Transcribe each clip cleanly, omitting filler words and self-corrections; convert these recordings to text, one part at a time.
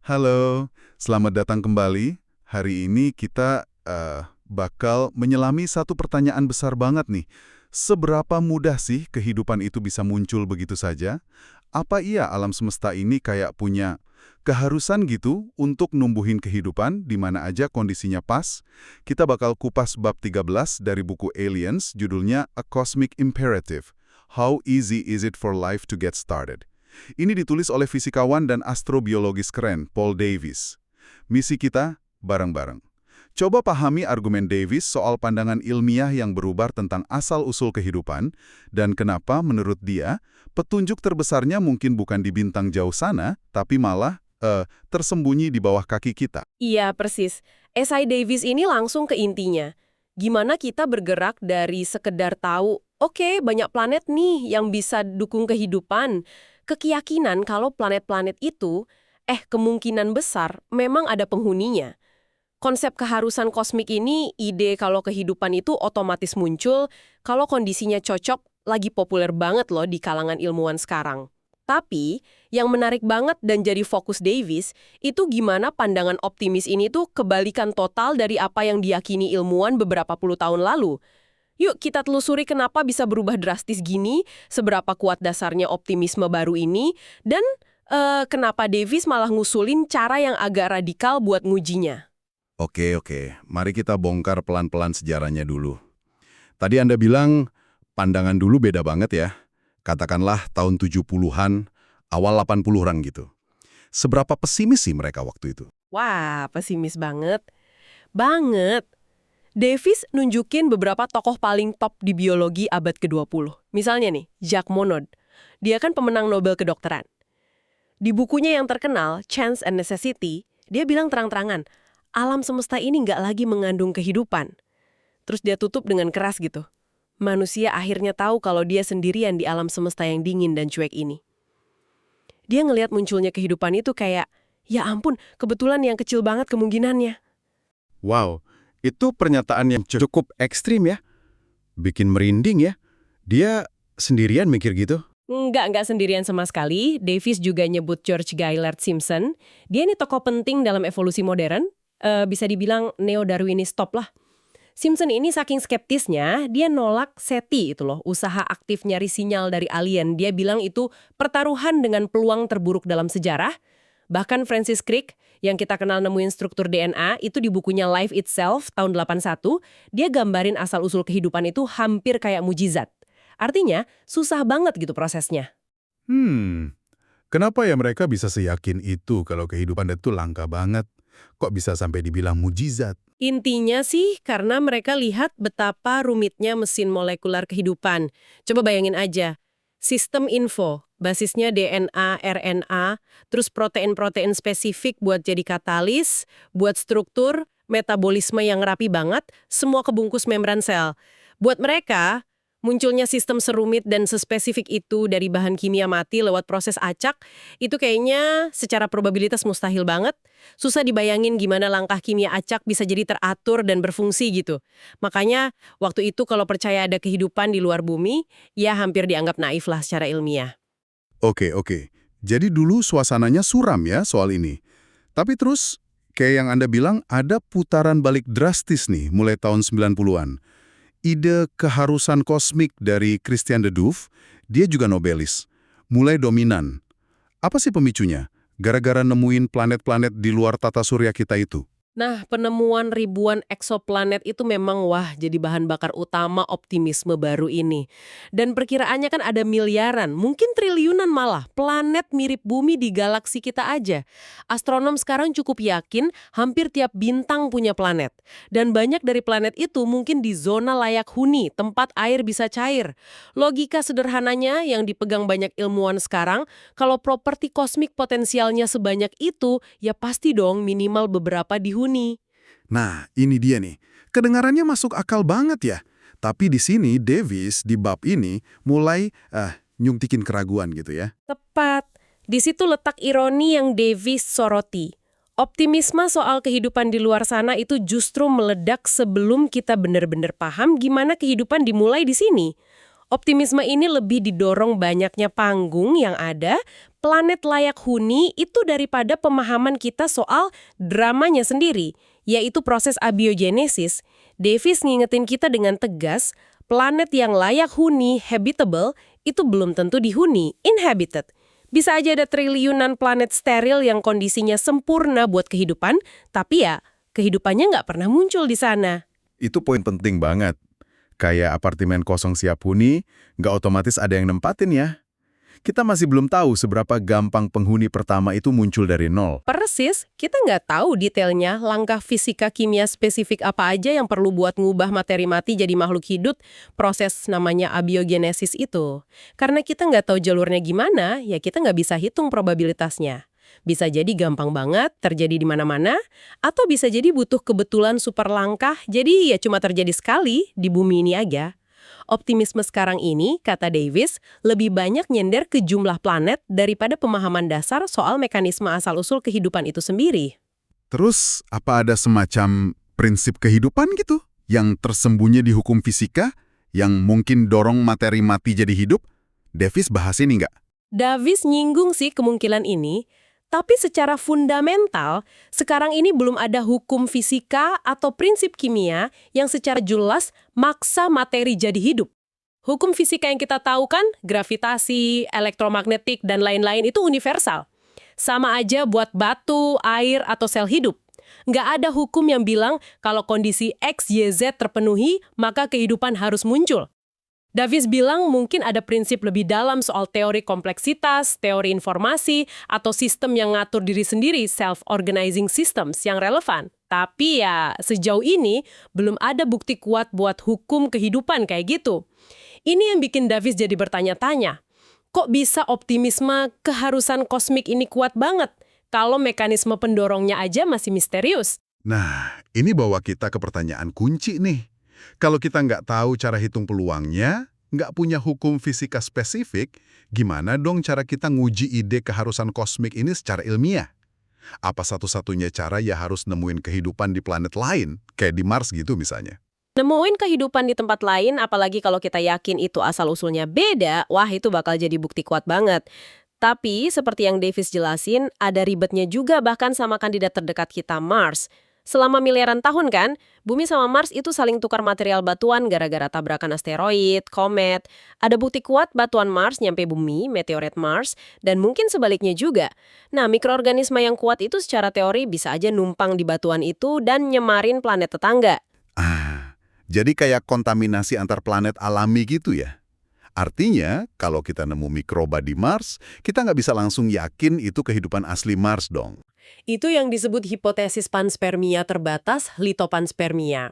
Halo, selamat datang kembali. Hari ini kita bakal menyelami satu pertanyaan besar banget nih. Seberapa mudah sih kehidupan itu bisa muncul begitu saja? Apa iya alam semesta ini kayak punya keharusan gitu untuk numbuhin kehidupan di mana aja kondisinya pas? Kita bakal kupas bab 13 dari buku Aliens, judulnya A Cosmic Imperative. How easy is it for life to get started? Ini ditulis oleh fisikawan dan astrobiologis keren, Paul Davies. Misi kita, bareng-bareng. Coba pahami argumen Davies soal pandangan ilmiah yang berubah tentang asal-usul kehidupan, dan kenapa, menurut dia, petunjuk terbesarnya mungkin bukan di bintang jauh sana, tapi malah tersembunyi di bawah kaki kita. Iya, persis. Esai Davis ini langsung ke intinya. Gimana kita bergerak dari sekedar tahu, oke, banyak planet nih yang bisa dukung kehidupan, ke keyakinan kalau planet-planet itu, kemungkinan besar memang ada penghuninya. Konsep keharusan kosmik ini, ide kalau kehidupan itu otomatis muncul, kalau kondisinya cocok, lagi populer banget loh di kalangan ilmuwan sekarang. Tapi, yang menarik banget dan jadi fokus Davis, itu gimana pandangan optimis ini tuh kebalikan total dari apa yang diyakini ilmuwan beberapa puluh tahun lalu. Yuk kita telusuri kenapa bisa berubah drastis gini, seberapa kuat dasarnya optimisme baru ini, dan kenapa Davis malah ngusulin cara yang agak radikal buat ngujinya. Oke, mari kita bongkar pelan-pelan sejarahnya dulu. Tadi Anda bilang pandangan dulu beda banget ya. Katakanlah tahun 70-an, awal 80-an gitu. Seberapa pesimis sih mereka waktu itu? Wah, pesimis banget. Banget. Davis nunjukin beberapa tokoh paling top di biologi abad ke-20. Misalnya nih, Jacques Monod. Dia kan pemenang Nobel kedokteran. Di bukunya yang terkenal, Chance and Necessity, dia bilang terang-terangan, alam semesta ini nggak lagi mengandung kehidupan. Terus dia tutup dengan keras gitu. Manusia akhirnya tahu kalau dia sendirian di alam semesta yang dingin dan cuek ini. Dia ngelihat munculnya kehidupan itu kayak, ya ampun, kebetulan yang kecil banget kemungkinannya. Wow, itu pernyataan yang cukup ekstrim ya. Bikin merinding ya. Dia sendirian mikir gitu. Nggak sendirian sama sekali. Davis juga nyebut George Gaillard Simpson. Dia ini tokoh penting dalam evolusi modern. Bisa dibilang neo-Darwinis top lah. Simpson ini saking skeptisnya, dia nolak SETI itu loh, usaha aktif nyari sinyal dari alien. Dia bilang itu pertaruhan dengan peluang terburuk dalam sejarah. Bahkan Francis Crick, yang kita kenal nemuin struktur DNA, itu di bukunya Life Itself tahun 81, dia gambarin asal-usul kehidupan itu hampir kayak mujizat. Artinya, susah banget gitu prosesnya. Kenapa ya mereka bisa seyakin itu kalau kehidupan itu langka banget? Kok bisa sampai dibilang mujizat? Intinya sih karena mereka lihat betapa rumitnya mesin molekular kehidupan. Coba bayangin aja, sistem info, basisnya DNA, RNA, terus protein-protein spesifik buat jadi katalis, buat struktur, metabolisme yang rapi banget, semua kebungkus membran sel. Buat mereka, munculnya sistem serumit dan sespesifik itu dari bahan kimia mati lewat proses acak, itu kayaknya secara probabilitas mustahil banget. Susah dibayangin gimana langkah kimia acak bisa jadi teratur dan berfungsi gitu. Makanya waktu itu kalau percaya ada kehidupan di luar bumi, ya hampir dianggap naif lah secara ilmiah. Oke. Jadi dulu suasananya suram ya soal ini. Tapi terus, kayak yang Anda bilang, ada putaran balik drastis nih mulai tahun 90-an. Ide keharusan kosmik dari Christian de Duve, dia juga nobelis. Mulai dominan. Apa sih pemicunya? Gara-gara nemuin planet-planet di luar tata surya kita itu. Nah, penemuan ribuan eksoplanet itu memang jadi bahan bakar utama optimisme baru ini. Dan perkiraannya kan ada miliaran, mungkin triliunan malah, planet mirip bumi di galaksi kita aja. Astronom sekarang cukup yakin hampir tiap bintang punya planet. Dan banyak dari planet itu mungkin di zona layak huni, tempat air bisa cair. Logika sederhananya yang dipegang banyak ilmuwan sekarang, kalau properti kosmik potensialnya sebanyak itu, ya pasti dong minimal beberapa dihuni. Nah, ini dia nih. Kedengarannya masuk akal banget ya. Tapi di sini, Davis di bab ini mulai nyuntikin keraguan gitu ya. Tepat. Di situ letak ironi yang Davis soroti. Optimisme soal kehidupan di luar sana itu justru meledak sebelum kita benar-benar paham gimana kehidupan dimulai di sini. Optimisme ini lebih didorong banyaknya panggung yang ada, planet layak huni itu daripada pemahaman kita soal dramanya sendiri, yaitu proses abiogenesis. Davis ngingetin kita dengan tegas, planet yang layak huni, habitable, itu belum tentu dihuni, inhabited. Bisa aja ada triliunan planet steril yang kondisinya sempurna buat kehidupan, tapi ya, kehidupannya nggak pernah muncul di sana. Itu poin penting banget. Kayak apartemen kosong siap huni, nggak otomatis ada yang nempatin ya. Kita masih belum tahu seberapa gampang penghuni pertama itu muncul dari nol. Persis, kita nggak tahu detailnya langkah fisika kimia spesifik apa aja yang perlu buat ngubah materi mati jadi makhluk hidup, proses namanya abiogenesis itu. Karena kita nggak tahu jalurnya gimana, ya kita nggak bisa hitung probabilitasnya. Bisa jadi gampang banget, terjadi di mana-mana, atau bisa jadi butuh kebetulan super langkah, jadi ya cuma terjadi sekali di bumi ini aja. Optimisme sekarang ini, kata Davis, lebih banyak nyender ke jumlah planet daripada pemahaman dasar soal mekanisme asal-usul kehidupan itu sendiri. Terus, apa ada semacam prinsip kehidupan gitu? Yang tersembunyi di hukum fisika? Yang mungkin dorong materi mati jadi hidup? Davis bahas ini nggak? Davis nyinggung sih kemungkinan ini, tapi secara fundamental, sekarang ini belum ada hukum fisika atau prinsip kimia yang secara jelas maksa materi jadi hidup. Hukum fisika yang kita tahu kan, gravitasi, elektromagnetik, dan lain-lain itu universal. Sama aja buat batu, air, atau sel hidup. Nggak ada hukum yang bilang kalau kondisi X, Y, Z terpenuhi, maka kehidupan harus muncul. Davis bilang mungkin ada prinsip lebih dalam soal teori kompleksitas, teori informasi, atau sistem yang ngatur diri sendiri, self-organizing systems yang relevan. Tapi ya, sejauh ini belum ada bukti kuat buat hukum kehidupan kayak gitu. Ini yang bikin Davis jadi bertanya-tanya, kok bisa optimisme keharusan kosmik ini kuat banget kalau mekanisme pendorongnya aja masih misterius? Nah, ini bawa kita ke pertanyaan kunci nih. Kalau kita nggak tahu cara hitung peluangnya, nggak punya hukum fisika spesifik, gimana dong cara kita nguji ide keharusan kosmik ini secara ilmiah? Apa satu-satunya cara ya harus nemuin kehidupan di planet lain, kayak di Mars gitu misalnya? Nemuin kehidupan di tempat lain, apalagi kalau kita yakin itu asal-usulnya beda, wah itu bakal jadi bukti kuat banget. Tapi, seperti yang Davis jelasin, ada ribetnya juga bahkan sama kandidat terdekat kita, Mars. Selama miliaran tahun kan, Bumi sama Mars itu saling tukar material batuan gara-gara tabrakan asteroid, komet. Ada bukti kuat batuan Mars nyampe Bumi, meteorit Mars, dan mungkin sebaliknya juga. Nah, mikroorganisme yang kuat itu secara teori bisa aja numpang di batuan itu dan nyemarin planet tetangga. Jadi kayak kontaminasi antar planet alami gitu ya? Artinya, kalau kita nemu mikroba di Mars, kita nggak bisa langsung yakin itu kehidupan asli Mars dong. Itu yang disebut hipotesis panspermia terbatas, litopanspermia.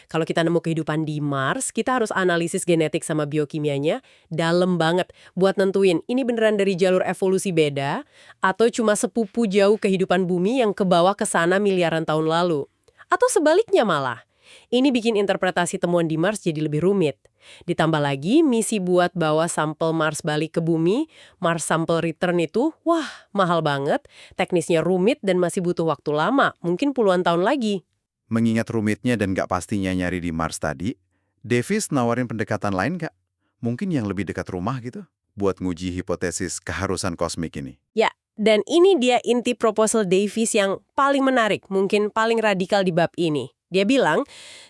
Kalau kita nemu kehidupan di Mars, kita harus analisis genetik sama biokimianya dalam banget buat nentuin ini beneran dari jalur evolusi beda atau cuma sepupu jauh kehidupan bumi yang kebawa ke sana miliaran tahun lalu. Atau sebaliknya malah. Ini bikin interpretasi temuan di Mars jadi lebih rumit. Ditambah lagi, misi buat bawa sampel Mars balik ke bumi, Mars Sample Return itu, wah, mahal banget, teknisnya rumit dan masih butuh waktu lama, mungkin puluhan tahun lagi. Mengingat rumitnya dan nggak pastinya nyari di Mars tadi, Davis nawarin pendekatan lain nggak? Mungkin yang lebih dekat rumah gitu, buat nguji hipotesis keharusan kosmik ini. Ya, dan ini dia inti proposal Davis yang paling menarik, mungkin paling radikal di bab ini. Dia bilang,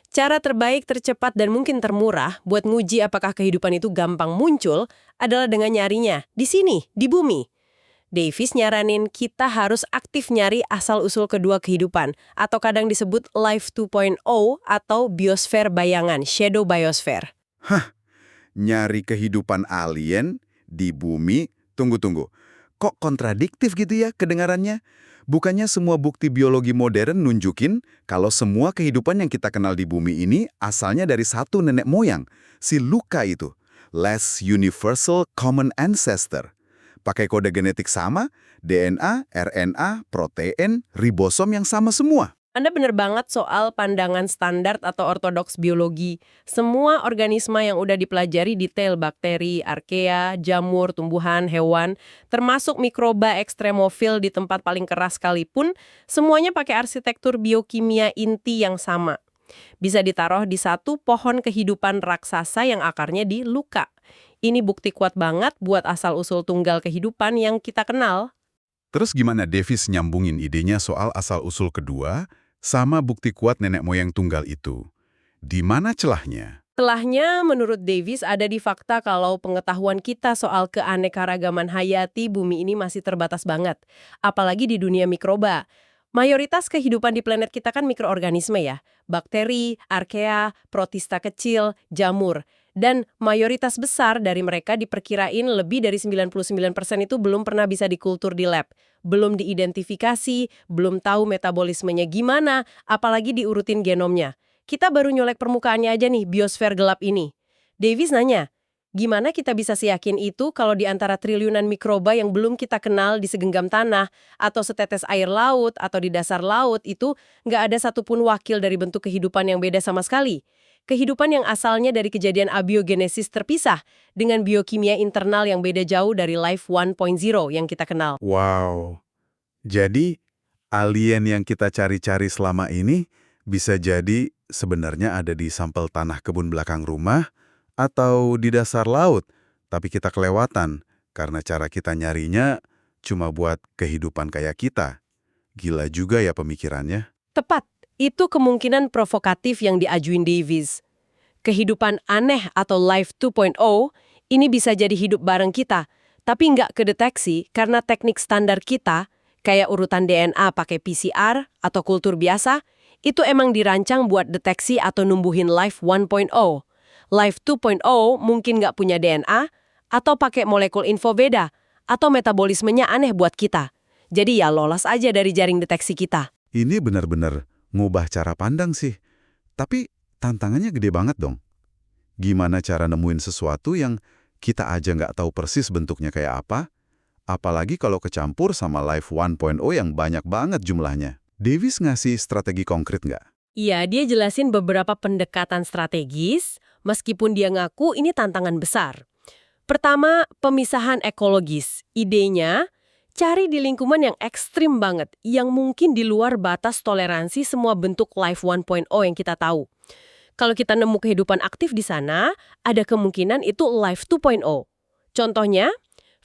cara terbaik, tercepat, dan mungkin termurah buat nguji apakah kehidupan itu gampang muncul adalah dengan nyarinya di sini, di bumi. Davis nyaranin kita harus aktif nyari asal-usul kedua kehidupan, atau kadang disebut Life 2.0 atau biosfer bayangan, shadow biosphere. Nyari kehidupan alien di bumi, tunggu. Kok kontradiktif gitu ya kedengarannya? Bukannya semua bukti biologi modern nunjukin kalau semua kehidupan yang kita kenal di bumi ini asalnya dari satu nenek moyang, si Luca itu, less universal common ancestor. Pakai kode genetik sama, DNA, RNA, protein, ribosom yang sama semua. Anda benar banget soal pandangan standar atau ortodoks biologi. Semua organisme yang udah dipelajari detail, bakteri, arkea, jamur, tumbuhan, hewan, termasuk mikroba ekstremofil di tempat paling keras sekalipun, semuanya pakai arsitektur biokimia inti yang sama. Bisa ditaruh di satu pohon kehidupan raksasa yang akarnya di luka. Ini bukti kuat banget buat asal-usul tunggal kehidupan yang kita kenal. Terus gimana Davis nyambungin idenya soal asal-usul kedua sama bukti kuat nenek moyang tunggal itu? Di mana celahnya? Celahnya, menurut Davis, ada di fakta kalau pengetahuan kita soal keanekaragaman hayati bumi ini masih terbatas banget. Apalagi di dunia mikroba. Mayoritas kehidupan di planet kita kan mikroorganisme ya. Bakteri, archaea, protista kecil, jamur. Dan mayoritas besar dari mereka diperkirain lebih dari 99% itu belum pernah bisa dikultur di lab. Belum diidentifikasi, belum tahu metabolismenya gimana, apalagi diurutin genomnya. Kita baru nyolek permukaannya aja nih, biosfer gelap ini. Davis nanya, gimana kita bisa seyakin itu kalau di antara triliunan mikroba yang belum kita kenal di segenggam tanah, atau setetes air laut, atau di dasar laut itu nggak ada satupun wakil dari bentuk kehidupan yang beda sama sekali. Kehidupan yang asalnya dari kejadian abiogenesis terpisah, dengan biokimia internal yang beda jauh dari Life 1.0 yang kita kenal. Wow, jadi alien yang kita cari-cari selama ini bisa jadi sebenarnya ada di sampel tanah kebun belakang rumah atau di dasar laut, tapi kita kelewatan karena cara kita nyarinya cuma buat kehidupan kayak kita. Gila juga ya pemikirannya. Tepat, itu kemungkinan provokatif yang diajuin Davis. Kehidupan aneh atau Life 2.0 ini bisa jadi hidup bareng kita, tapi nggak kedeteksi karena teknik standar kita, kayak urutan DNA pakai PCR atau kultur biasa, itu emang dirancang buat deteksi atau numbuhin Life 1.0. Life 2.0 mungkin nggak punya DNA, atau pakai molekul info beda, atau metabolismenya aneh buat kita. Jadi ya lolos aja dari jaring deteksi kita. Ini benar-benar ngubah cara pandang sih. Tapi tantangannya gede banget dong. Gimana cara nemuin sesuatu yang kita aja nggak tahu persis bentuknya kayak apa? Apalagi kalau kecampur sama Life 1.0 yang banyak banget jumlahnya. Davis ngasih strategi konkret nggak? Iya, dia jelasin beberapa pendekatan strategis, meskipun dia ngaku ini tantangan besar. Pertama, pemisahan ekologis. Idenya, cari di lingkungan yang ekstrim banget, yang mungkin di luar batas toleransi semua bentuk Life 1.0 yang kita tahu. Kalau kita nemu kehidupan aktif di sana, ada kemungkinan itu Life 2.0. Contohnya,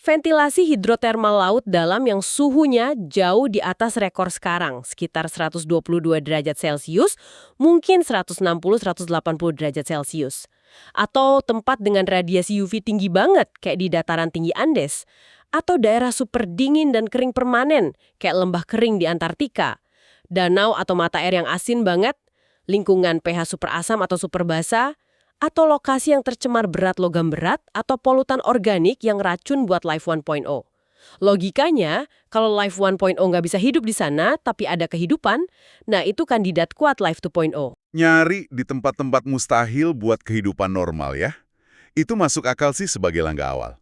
ventilasi hidrotermal laut dalam yang suhunya jauh di atas rekor sekarang, sekitar 122 derajat Celcius, mungkin 160-180 derajat Celcius. Atau tempat dengan radiasi UV tinggi banget, kayak di dataran tinggi Andes. Atau daerah super dingin dan kering permanen, kayak lembah kering di Antartika. Danau atau mata air yang asin banget, lingkungan pH super asam atau super basa, atau lokasi yang tercemar berat logam berat atau polutan organik yang racun buat Life 1.0. Logikanya, kalau Life 1.0 nggak bisa hidup di sana, tapi ada kehidupan, nah itu kandidat kuat Life 2.0. Nyari di tempat-tempat mustahil buat kehidupan normal ya. Itu masuk akal sih sebagai langkah awal.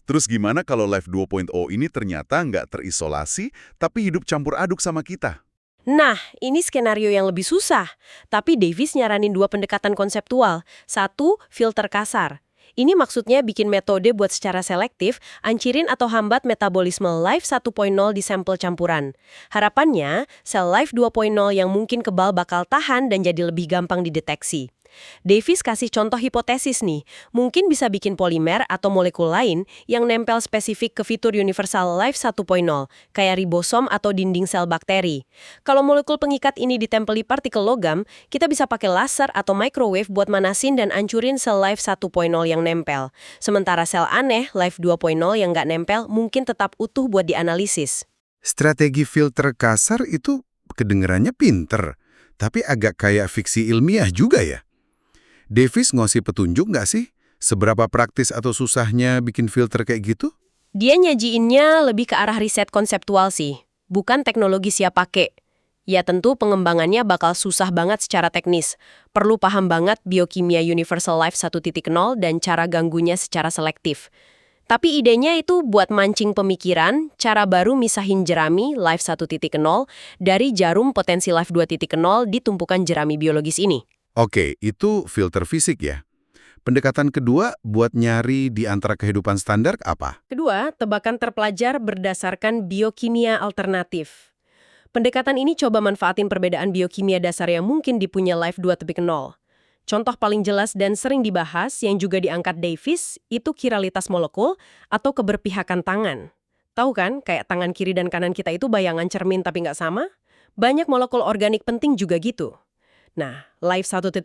Terus gimana kalau Life 2.0 ini ternyata nggak terisolasi, tapi hidup campur aduk sama kita? Nah, ini skenario yang lebih susah. Tapi Davis nyaranin dua pendekatan konseptual. Satu, filter kasar. Ini maksudnya bikin metode buat secara selektif, ancirin atau hambat metabolisme Life 1.0 di sampel campuran. Harapannya, sel Life 2.0 yang mungkin kebal bakal tahan dan jadi lebih gampang dideteksi. Davis kasih contoh hipotesis nih, mungkin bisa bikin polimer atau molekul lain yang nempel spesifik ke fitur universal Life 1.0, kayak ribosom atau dinding sel bakteri. Kalau molekul pengikat ini ditempeli partikel logam, kita bisa pakai laser atau microwave buat manasin dan ancurin sel Life 1.0 yang nempel. Sementara sel aneh, Life 2.0 yang nggak nempel, mungkin tetap utuh buat dianalisis. Strategi filter kasar itu kedengerannya pinter, tapi agak kayak fiksi ilmiah juga ya. Davis ngasih petunjuk nggak sih? Seberapa praktis atau susahnya bikin filter kayak gitu? Dia nyajiinnya lebih ke arah riset konseptual sih, bukan teknologi siap pakai. Ya tentu pengembangannya bakal susah banget secara teknis. Perlu paham banget biokimia Universal Life 1.0 dan cara ganggunya secara selektif. Tapi idenya itu buat mancing pemikiran, cara baru misahin jerami Life 1.0 dari jarum potensi Life 2.0 di tumpukan jerami biologis ini. Oke, itu filter fisik ya. Pendekatan kedua buat nyari di antara kehidupan standar apa? Kedua, tebakan terpelajar berdasarkan biokimia alternatif. Pendekatan ini coba manfaatin perbedaan biokimia dasar yang mungkin dipunya Life 2.0. Contoh paling jelas dan sering dibahas yang juga diangkat Davis itu kiralitas molekul atau keberpihakan tangan. Tahu kan, kayak tangan kiri dan kanan kita itu bayangan cermin tapi nggak sama? Banyak molekul organik penting juga gitu. Nah, Life 1.0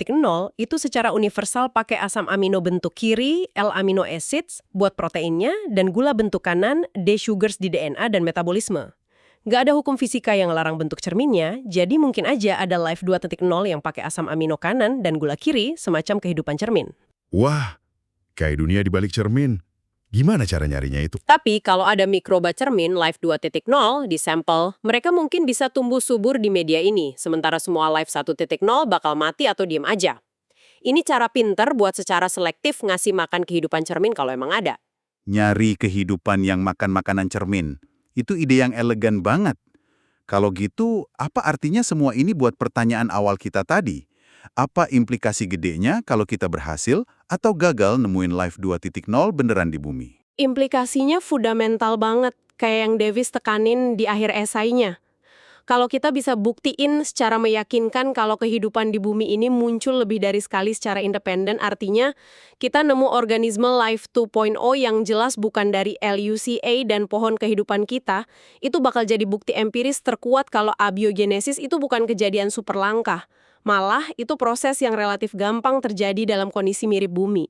itu secara universal pakai asam amino bentuk kiri, L-amino acids, buat proteinnya, dan gula bentuk kanan, D-sugars di DNA dan metabolisme. Nggak ada hukum fisika yang larang bentuk cerminnya, jadi mungkin aja ada Life 2.0 yang pakai asam amino kanan dan gula kiri semacam kehidupan cermin. Wah, kayak dunia di balik cermin. Gimana cara nyarinya itu? Tapi kalau ada mikroba cermin Life 2.0 di sampel, mereka mungkin bisa tumbuh subur di media ini, sementara semua Life 1.0 bakal mati atau diem aja. Ini cara pinter buat secara selektif ngasih makan kehidupan cermin kalau emang ada. Nyari kehidupan yang makan makanan cermin. Itu ide yang elegan banget. Kalau gitu, apa artinya semua ini buat pertanyaan awal kita tadi? Apa implikasi gedenya kalau kita berhasil atau gagal nemuin Life 2.0 beneran di bumi? Implikasinya fundamental banget, kayak yang Davis tekanin di akhir esainya. Kalau kita bisa buktiin secara meyakinkan kalau kehidupan di bumi ini muncul lebih dari sekali secara independen, artinya kita nemu organisme Life 2.0 yang jelas bukan dari LUCA dan pohon kehidupan kita, itu bakal jadi bukti empiris terkuat kalau abiogenesis itu bukan kejadian super langka. Malah, itu proses yang relatif gampang terjadi dalam kondisi mirip bumi.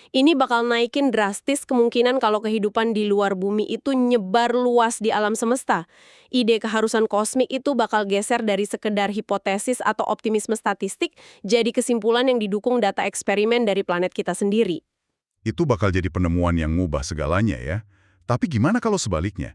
Ini bakal naikin drastis kemungkinan kalau kehidupan di luar bumi itu nyebar luas di alam semesta. Ide keharusan kosmik itu bakal geser dari sekedar hipotesis atau optimisme statistik jadi kesimpulan yang didukung data eksperimen dari planet kita sendiri. Itu bakal jadi penemuan yang ngubah segalanya ya. Tapi gimana kalau sebaliknya?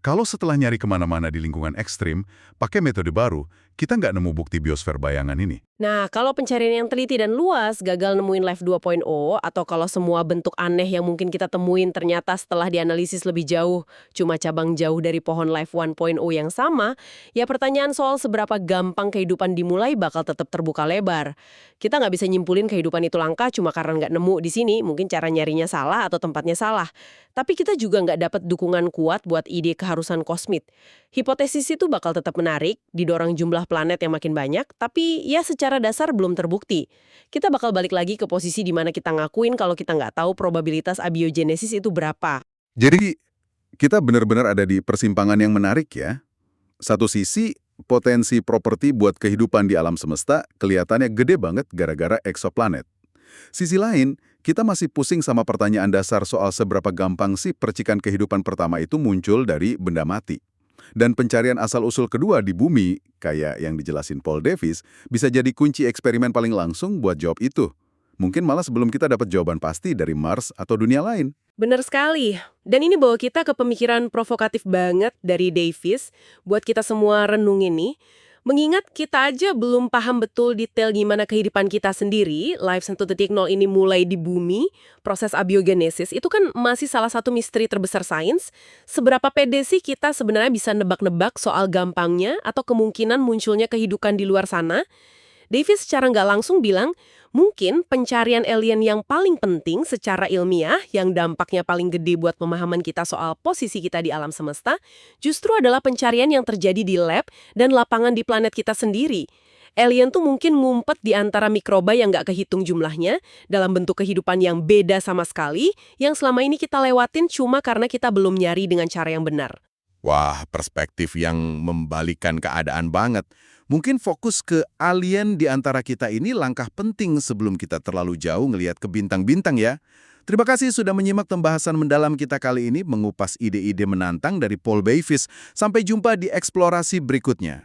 Kalau setelah nyari kemana-mana di lingkungan ekstrim, pakai metode baru, kita nggak nemu bukti biosfer bayangan ini. Nah, kalau pencarian yang teliti dan luas gagal nemuin Life 2.0, atau kalau semua bentuk aneh yang mungkin kita temuin ternyata setelah dianalisis lebih jauh, cuma cabang jauh dari pohon Life 1.0 yang sama, ya pertanyaan soal seberapa gampang kehidupan dimulai bakal tetap terbuka lebar. Kita nggak bisa nyimpulin kehidupan itu langka cuma karena nggak nemu di sini, mungkin cara nyarinya salah atau tempatnya salah. Tapi kita juga nggak dapat dukungan kuat buat ide keharusan kosmik. Hipotesis itu bakal tetap menarik, didorong jumlah planet yang makin banyak, tapi ya secara dasar belum terbukti. Kita bakal balik lagi ke posisi di mana kita ngakuin kalau kita nggak tahu probabilitas abiogenesis itu berapa. Jadi, kita benar-benar ada di persimpangan yang menarik ya. Satu sisi, potensi properti buat kehidupan di alam semesta kelihatannya gede banget gara-gara eksoplanet. Sisi lain, kita masih pusing sama pertanyaan dasar soal seberapa gampang sih percikan kehidupan pertama itu muncul dari benda mati. Dan pencarian asal-usul kedua di bumi, kayak yang dijelasin Paul Davis, bisa jadi kunci eksperimen paling langsung buat jawab itu. Mungkin malah sebelum kita dapat jawaban pasti dari Mars atau dunia lain. Bener sekali. Dan ini bawa kita ke pemikiran provokatif banget dari Davis buat kita semua renungin nih. Mengingat kita aja belum paham betul detail gimana kehidupan kita sendiri, Life 1.0 ini mulai di bumi, proses abiogenesis itu kan masih salah satu misteri terbesar sains. Seberapa pede sih kita sebenarnya bisa nebak-nebak soal gampangnya atau kemungkinan munculnya kehidupan di luar sana? Davis secara nggak langsung bilang, mungkin pencarian alien yang paling penting secara ilmiah, yang dampaknya paling gede buat pemahaman kita soal posisi kita di alam semesta, justru adalah pencarian yang terjadi di lab dan lapangan di planet kita sendiri. Alien tuh mungkin ngumpet di antara mikroba yang nggak kehitung jumlahnya, dalam bentuk kehidupan yang beda sama sekali, yang selama ini kita lewatin cuma karena kita belum nyari dengan cara yang benar. Wah, perspektif yang membalikan keadaan banget. Mungkin fokus ke alien di antara kita ini langkah penting sebelum kita terlalu jauh ngelihat ke bintang-bintang ya. Terima kasih sudah menyimak pembahasan mendalam kita kali ini mengupas ide-ide menantang dari Paul Davis. Sampai jumpa di eksplorasi berikutnya.